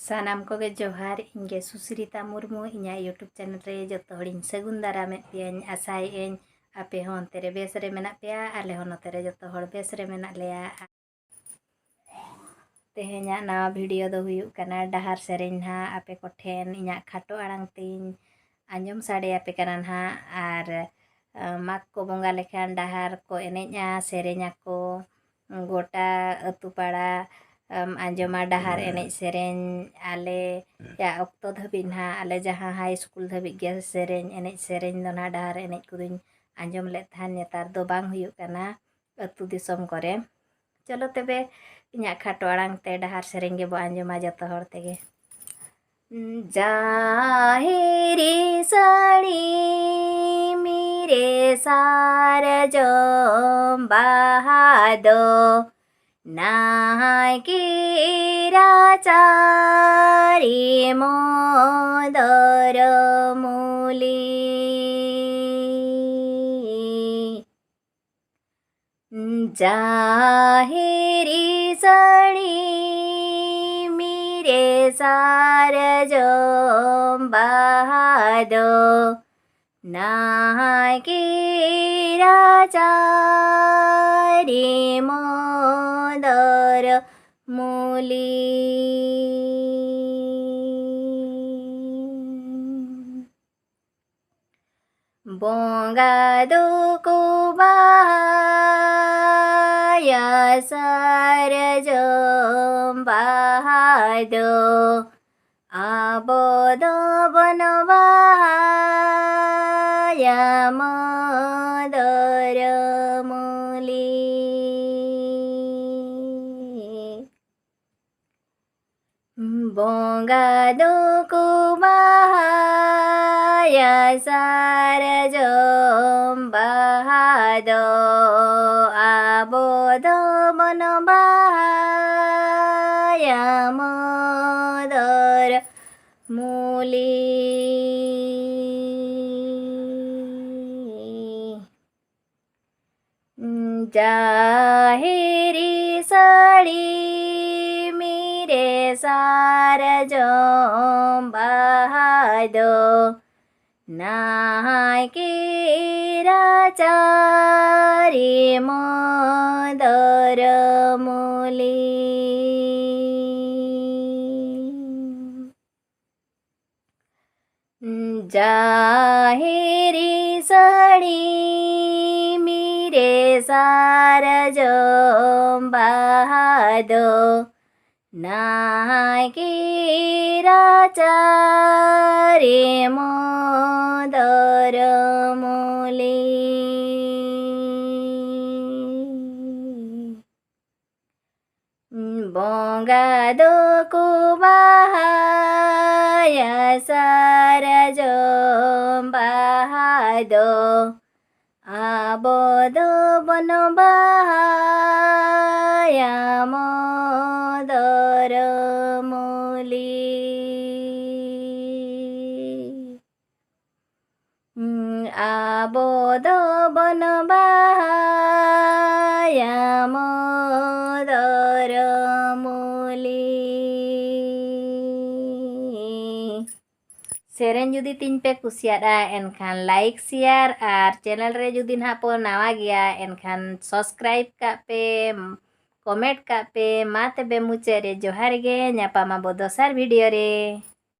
सानाम को गे जोहार इंगे सुश्रिता मुर्मू इना यूट्यूब चैनल रे जतो हड़िन सगुन दारामे पियाñ आसाय एñ आपे हों तेरे बेस रे मेना पेया आले हों तेरे जतो हड़ बेस रे मेना लेया तेहेña नवा वीडियो दो हुयुग कना डहार सेरेñ हा आपे को ठेन इना खाटो आड़ांग तीन आंजम साड़े आपे कना हा आर माग को बोंगा लेखान डहार को एनेña सेरेña को गोटा अतु पाड़ा आंजमा डहार एनेज सेरेñ आले या अक्तो धाबी ना आले जहाँ हाई स्कूल धाबी गया सेरेñ एनेज सेरेñ दो ना डहार एनेज कुदुñ आंजम ले थान नेतार दो बांग हुयुग कना अतु दिसम करे। चलो तबे इना खाटो आड़ांग ते डहार सेरेñ गे बो आंजमा जतो हड़ तेगे। जाहेरी साड़ी मेरे सार जम बहादो नाय की राचारी मोदर मूली जाहेरी साड़ी मेरे सार जम बहादो नाय की राचारी मोदर मूली बोंगा दो को बाया सार जम बहादो आबोदो बनवाया मदर मूली बोंगा दो को बाया सार जम बहादो आबोदो बनवाया मदर मूली जाहेरी साड़ी मेरे सार जम बहादो नाय की राचारी मोदर मूली जाहेरी साड़ी मेरे सार जम बहादो नाय की राचारी मोदर मूली बोंगा दो को बाया सार जम बहादो आबोदो बनवाया मदर मूली आबोदो बनवाया मदर मूली सेरेñ जुदी तीन पे कुसियादा एनखान लाइक शेयर और चैनल रे जुदी ना पो नावा गया एनखान सब्सक्राइब का पे कमेंट का पे मा तबे मुचे रे जोहार गे ᱧᱟᱯᱟᱢᱟ ᱵᱚ ᱫᱚᱥᱟᱨ वीडियो रे।